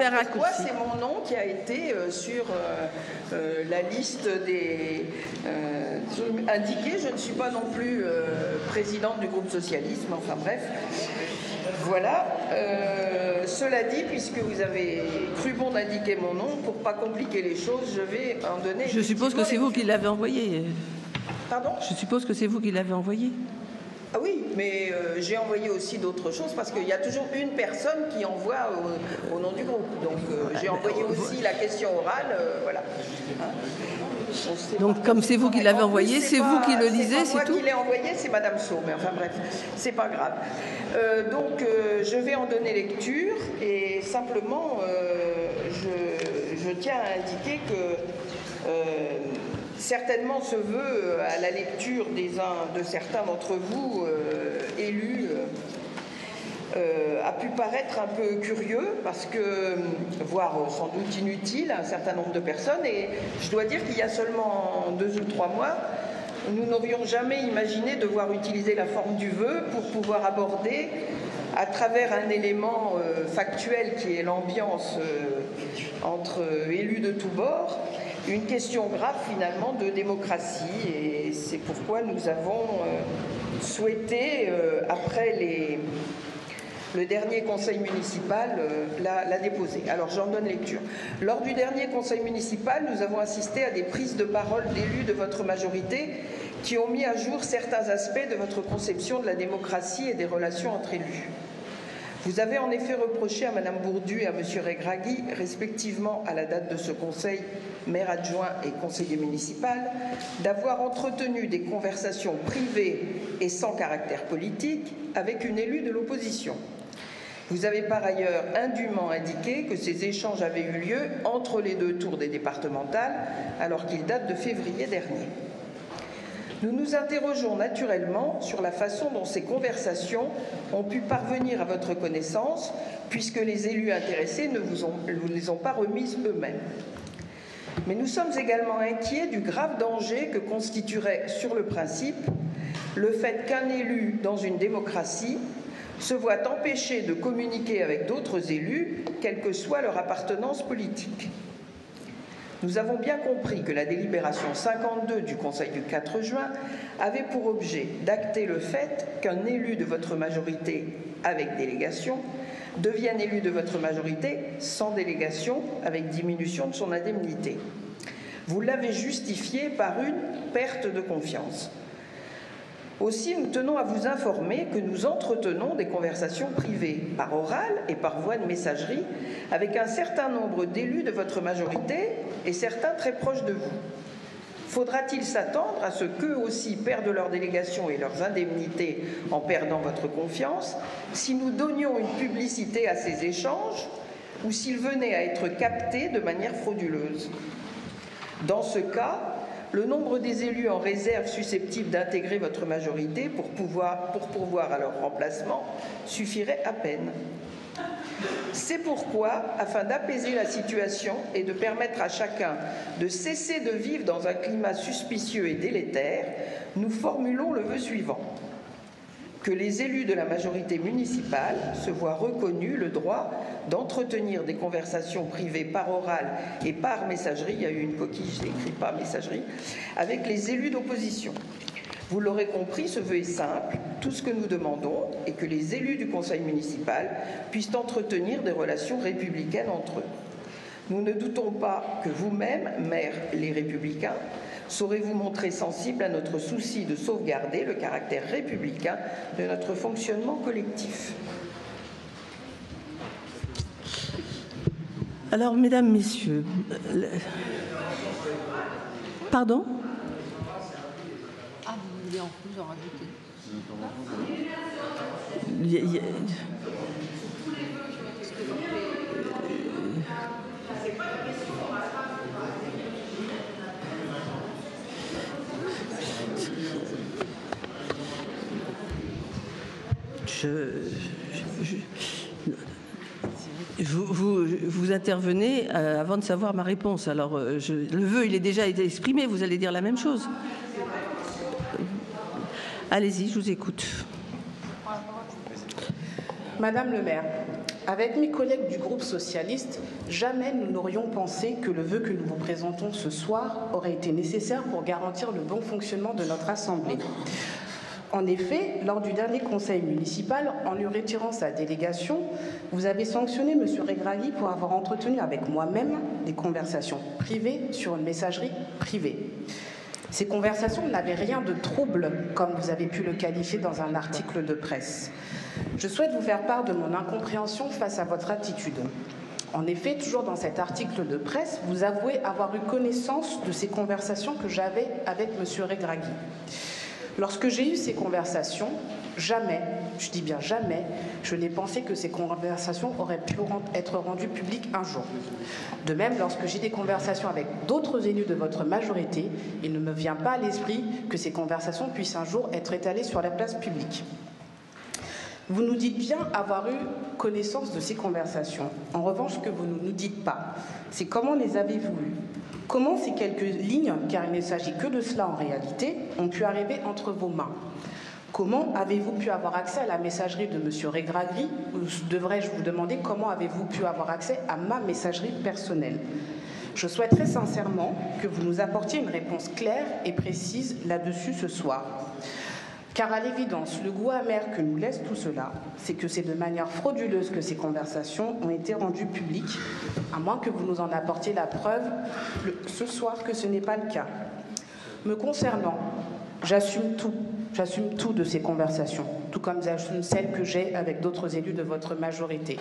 fait un raccourci. Pourquoi c'est mon nom qui a été sur la liste des indiqués. Je ne suis pas non plus présidente du groupe socialiste, mais enfin bref. Voilà. Cela dit, puisque vous avez cru bon d'indiquer mon nom, pour ne pas compliquer les choses, je vais en donner... Je suppose que c'est vous qui l'avez envoyé. Pardon ? Je suppose que c'est vous qui l'avez envoyé. Ah oui, mais j'ai envoyé aussi d'autres choses, parce qu'il y a toujours une personne qui envoie au nom du groupe. Donc j'ai envoyé aussi la question orale, voilà. Hein ? Donc, comme c'est vous qui l'avez envoyé, c'est vous qui le lisez, c'est tout ? C'est moi qui l'ai envoyé, c'est Madame Sau, mais enfin bref, c'est pas grave. Donc, je vais en donner lecture, et simplement, je tiens à indiquer que certainement ce vœu à la lecture de certains d'entre vous élus a pu paraître un peu curieux, parce que, voire sans doute inutile à un certain nombre de personnes, et je dois dire qu'il y a seulement 2 ou 3 mois, nous n'aurions jamais imaginé devoir utiliser la forme du vœu pour pouvoir aborder, à travers un élément factuel qui est l'ambiance entre élus de tous bords, une question grave finalement de démocratie, et c'est pourquoi nous avons souhaité, après le dernier conseil municipal, la déposer. Alors j'en donne lecture. Lors du dernier conseil municipal, nous avons assisté à des prises de parole d'élus de votre majorité qui ont mis à jour certains aspects de votre conception de la démocratie et des relations entre élus. Vous avez en effet reproché à Mme Bourdu et à M. Regragui, respectivement à la date de ce conseil, maire adjoint et conseiller municipal, d'avoir entretenu des conversations privées et sans caractère politique avec une élue de l'opposition. Vous avez par ailleurs indûment indiqué que ces échanges avaient eu lieu entre les 2 tours des départementales, alors qu'ils datent de février dernier. Nous nous interrogeons naturellement sur la façon dont ces conversations ont pu parvenir à votre connaissance, puisque les élus intéressés ne vous les ont pas remises eux-mêmes. Mais nous sommes également inquiets du grave danger que constituerait, sur le principe, le fait qu'un élu dans une démocratie se voit empêché de communiquer avec d'autres élus, quelle que soit leur appartenance politique. Nous avons bien compris que la délibération 52 du Conseil du 4 juin avait pour objet d'acter le fait qu'un élu de votre majorité avec délégation devienne élu de votre majorité sans délégation, avec diminution de son indemnité. Vous l'avez justifié par une perte de confiance. Aussi, nous tenons à vous informer que nous entretenons des conversations privées, par oral et par voie de messagerie, avec un certain nombre d'élus de votre majorité et certains très proches de vous. Faudra-t-il s'attendre à ce qu'eux aussi perdent leur délégation et leurs indemnités en perdant votre confiance, si nous donnions une publicité à ces échanges ou s'ils venaient à être captés de manière frauduleuse ? Dans ce cas, le nombre des élus en réserve susceptibles d'intégrer votre majorité pour pourvoir à leur remplacement suffirait à peine. C'est pourquoi, afin d'apaiser la situation et de permettre à chacun de cesser de vivre dans un climat suspicieux et délétère, nous formulons le vœu suivant. Que les élus de la majorité municipale se voient reconnus le droit d'entretenir des conversations privées par oral et par messagerie, il y a eu une coquille, j'ai écrit par messagerie, avec les élus d'opposition. Vous l'aurez compris, ce vœu est simple. Tout ce que nous demandons est que les élus du conseil municipal puissent entretenir des relations républicaines entre eux. Nous ne doutons pas que vous-même, maire Les Républicains, saurez vous montrer sensible à notre souci de sauvegarder le caractère républicain de notre fonctionnement collectif. Alors, mesdames, messieurs, pardon ? Ah, vous voulez en plus en rajouter ? Vous intervenez avant de savoir ma réponse. Alors, le vœu, il est déjà été exprimé. Vous allez dire la même chose. Allez-y, je vous écoute. Madame le maire, Avec mes collègues du groupe socialiste, jamais nous n'aurions pensé que le vœu que nous vous présentons ce soir aurait été nécessaire pour garantir le bon fonctionnement de notre Assemblée. En effet, lors du dernier conseil municipal, en lui retirant sa délégation, vous avez sanctionné M. Regragui pour avoir entretenu avec moi-même des conversations privées sur une messagerie privée. Ces conversations n'avaient rien de trouble, comme vous avez pu le qualifier dans un article de presse. Je souhaite vous faire part de mon incompréhension face à votre attitude. En effet, toujours dans cet article de presse, vous avouez avoir eu connaissance de ces conversations que j'avais avec M. Regragui. Lorsque j'ai eu ces conversations, jamais, je dis bien jamais, je n'ai pensé que ces conversations auraient pu être rendues publiques un jour. De même, lorsque j'ai des conversations avec d'autres élus de votre majorité, il ne me vient pas à l'esprit que ces conversations puissent un jour être étalées sur la place publique. Vous nous dites bien avoir eu connaissance de ces conversations. En revanche, ce que vous ne nous dites pas, c'est comment les avez-vous eues ? Comment ces quelques lignes, car il ne s'agit que de cela en réalité, ont pu arriver entre vos mains? Comment avez-vous pu avoir accès à la messagerie de M. Regragui? Ou devrais-je vous demander comment avez-vous pu avoir accès à ma messagerie personnelle? Je souhaiterais sincèrement que vous nous apportiez une réponse claire et précise là-dessus ce soir. Car à l'évidence, le goût amer que nous laisse tout cela, c'est que c'est de manière frauduleuse que ces conversations ont été rendues publiques, à moins que vous nous en apportiez la preuve ce soir que ce n'est pas le cas. Me concernant, j'assume tout de ces conversations, tout comme j'assume celles que j'ai avec d'autres élus de votre majorité.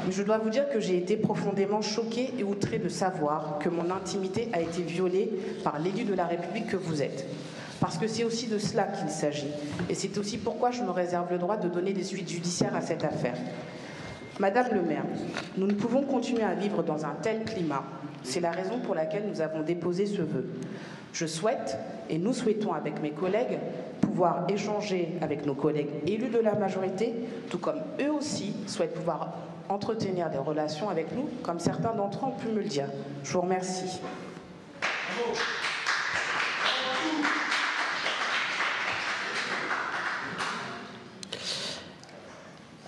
Mais je dois vous dire que j'ai été profondément choquée et outrée de savoir que mon intimité a été violée par l'élu de la République que vous êtes. Parce que c'est aussi de cela qu'il s'agit. Et c'est aussi pourquoi je me réserve le droit de donner des suites judiciaires à cette affaire. Madame le maire, nous ne pouvons continuer à vivre dans un tel climat. C'est la raison pour laquelle nous avons déposé ce vœu. Je souhaite, et nous souhaitons avec mes collègues, pouvoir échanger avec nos collègues élus de la majorité, tout comme eux aussi souhaitent pouvoir entretenir des relations avec nous, comme certains d'entre eux ont pu me le dire. Je vous remercie.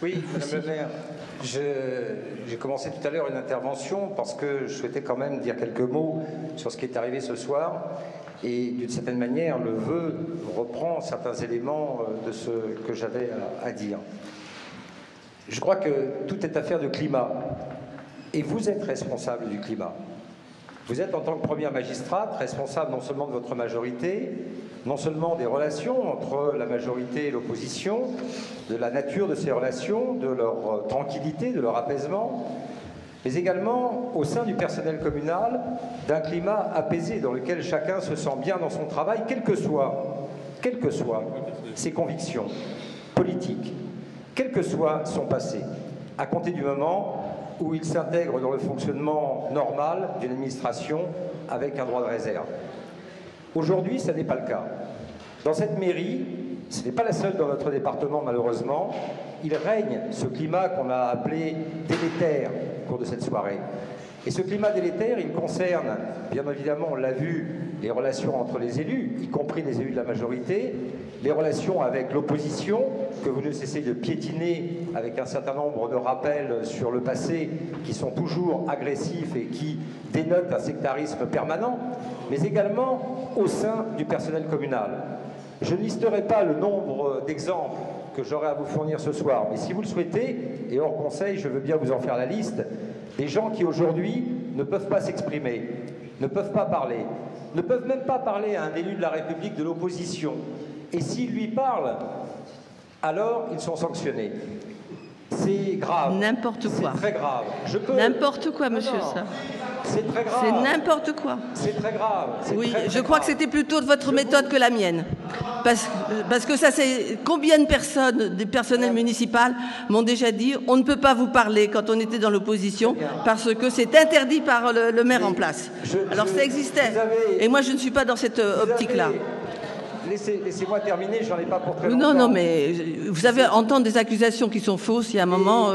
Oui, Madame le maire, j'ai commencé tout à l'heure une intervention parce que je souhaitais quand même dire quelques mots sur ce qui est arrivé ce soir. Et d'une certaine manière, le vœu reprend certains éléments de ce que j'avais à dire. Je crois que tout est affaire de climat. Et vous êtes responsable du climat. Vous êtes, en tant que première magistrate, responsable non seulement de votre majorité, non seulement des relations entre la majorité et l'opposition, de la nature de ces relations, de leur tranquillité, de leur apaisement, mais également au sein du personnel communal, d'un climat apaisé dans lequel chacun se sent bien dans son travail, quelles que soient ses convictions politiques, quel que soit son passé, à compter du moment où il s'intègre dans le fonctionnement normal d'une administration avec un droit de réserve. Aujourd'hui, ce n'est pas le cas. Dans cette mairie, ce n'est pas la seule dans notre département malheureusement, il règne ce climat qu'on a appelé délétère au cours de cette soirée. Et ce climat délétère, il concerne, bien évidemment, on l'a vu, les relations entre les élus, y compris les élus de la majorité, les relations avec l'opposition, que vous ne cessez de piétiner avec un certain nombre de rappels sur le passé qui sont toujours agressifs et qui dénotent un sectarisme permanent, mais également au sein du personnel communal. Je ne listerai pas le nombre d'exemples que j'aurai à vous fournir ce soir, mais si vous le souhaitez, et hors conseil, je veux bien vous en faire la liste, des gens qui aujourd'hui ne peuvent pas s'exprimer, ne peuvent pas parler, ne peuvent même pas parler à un élu de la République de l'opposition. Et s'ils lui parlent, alors ils sont sanctionnés. C'est grave. N'importe quoi. C'est très grave. N'importe quoi, monsieur, ça. C'est très grave. C'est n'importe quoi. C'est très grave. Oui, très, très je crois grave. que c'était plutôt de votre méthode que la mienne. Parce que ça, c'est combien de personnes, des personnels municipaux m'ont déjà dit on ne peut pas vous parler quand on était dans l'opposition parce que c'est interdit par le maire en place. Alors ça existait. Et moi, je ne suis pas dans cette optique-là. Laissez-moi terminer, j'en ai pas pour très Non, longtemps. non, mais vous savez, entendre des accusations qui sont fausses, il y a un moment...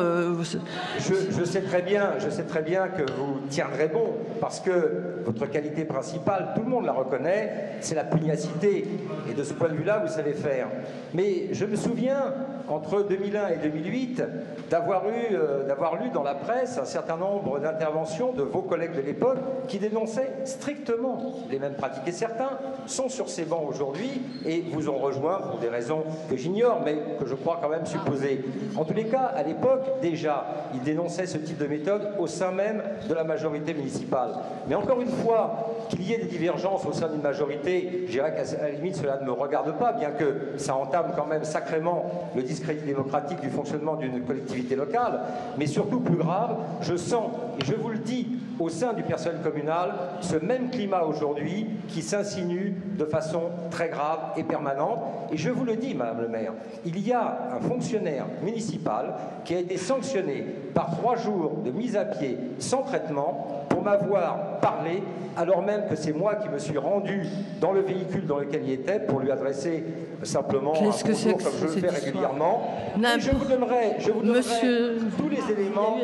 Je sais très bien que vous tiendrez bon, parce que votre qualité principale, tout le monde la reconnaît, c'est la pugnacité. Et de ce point de vue-là, vous savez faire. Mais je me souviens, entre 2001 et 2008, d'avoir lu dans la presse un certain nombre d'interventions de vos collègues de l'époque qui dénonçaient strictement les mêmes pratiques. Et certains sont sur ces bancs aujourd'hui et vous ont rejoint pour des raisons que j'ignore, mais que je crois quand même supposer. En tous les cas, à l'époque, déjà, ils dénonçaient ce type de méthode au sein même de la majorité municipale. Mais encore une fois, qu'il y ait des divergences au sein d'une majorité, je dirais qu'à la limite, cela ne me regarde pas, bien que ça entame quand même sacrément le discrédit démocratique du fonctionnement d'une collectivité locale. Mais surtout, plus grave, je sens, et je vous le dis, au sein du personnel communal, ce même climat aujourd'hui qui s'insinue de façon très grave et permanente. Et je vous le dis, Madame le maire, il y a un fonctionnaire municipal qui a été sanctionné par 3 jours de mise à pied sans traitement pour m'avoir parlé, alors même que c'est moi qui me suis rendu dans le véhicule dans lequel il était pour lui adresser simplement un bonjour comme je le fais régulièrement. Et je vous donnerai tous les éléments.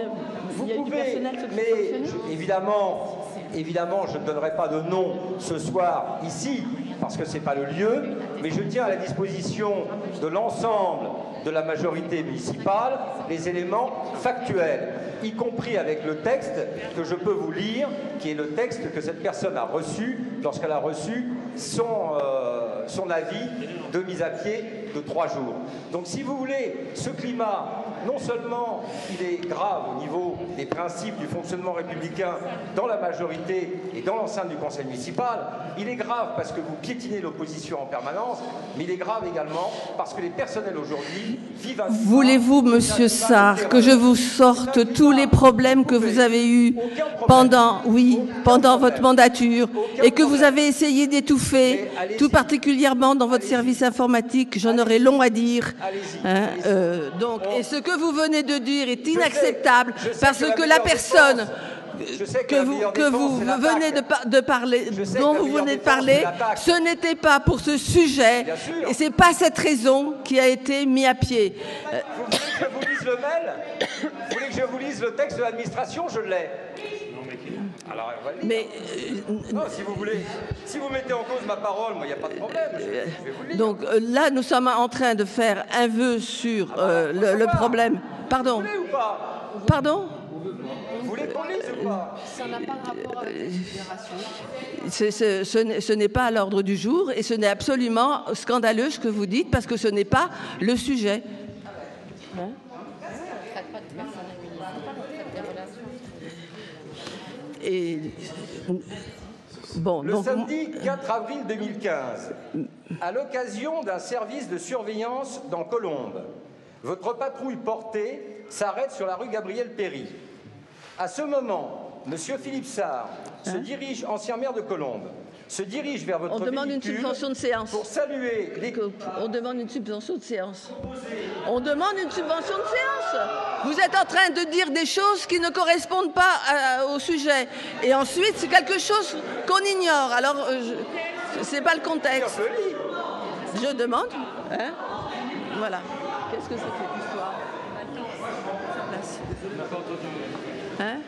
Vous pouvez, mais évidemment, je ne donnerai pas de nom ce soir ici, parce que ce n'est pas le lieu, mais je tiens à la disposition de l'ensemble de la majorité municipale les éléments factuels, y compris avec le texte que je peux vous lire, qui est le texte que cette personne a reçu lorsqu'elle a reçu son avis de mise à pied de 3 jours. Donc si vous voulez, ce climat, non seulement il est grave au niveau des principes du fonctionnement républicain dans la majorité et dans l'enceinte du conseil municipal, il est grave parce que vous piétinez l'opposition en permanence, mais il est grave également parce que les personnels aujourd'hui vivent un... Voulez-vous, Monsieur Sarr, que je vous sorte tous les problèmes que vous avez eus pendant votre mandature et que vous avez essayé d'étouffer, tout particulièrement dans votre service informatique? J'en aurais long à dire. Et ce que vous venez de dire est inacceptable parce que la personne que vous venez de parler, dont vous venez de parler, ce n'était pas pour ce sujet et c'est pas cette raison qui a été mis à pied. Vous voulez que je vous lise le mail? Vous voulez que je vous lise le texte de l'administration? Je l'ai. Alors, mais non, si vous voulez, si vous mettez en cause ma parole, moi, il n'y a pas de problème. Je vais vous le lire. Donc là, nous sommes en train de faire un vœu sur le problème. Pardon. Vous voulez ou pas? Pardon. Vous voulez qu'on lise ou pas? Ça n'a pas de rapport avec la libération. Ce n'est pas à l'ordre du jour et ce n'est absolument scandaleux ce que vous dites parce que ce n'est pas le sujet. Hein? Et bon, le samedi 4 avril 2015, à l'occasion d'un service de surveillance dans Colombes, votre patrouille portée s'arrête sur la rue Gabriel-Péry. À ce moment, M. Philippe Sarr se dirige, ancien maire de Colombes, se dirige vers votre véhicule. On demande une subvention de séance. Pour saluer les... On demande une subvention de séance. On demande une subvention de séance. Vous êtes en train de dire des choses qui ne correspondent pas au sujet. Et ensuite, c'est quelque chose qu'on ignore. Alors, c'est pas le contexte. Je demande. Hein? Voilà. Qu'est-ce que c'est que cette histoire? Hein?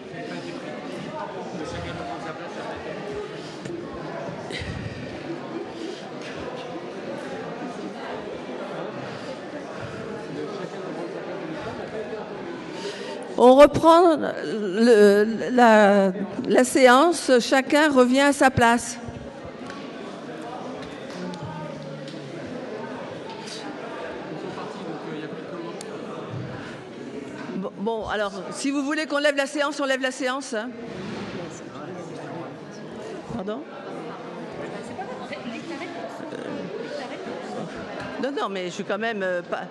On reprend la séance, chacun revient à sa place. Bon, alors, si vous voulez qu'on lève la séance, on lève la séance. Hein. Pardon ? Non, mais je suis quand même pas...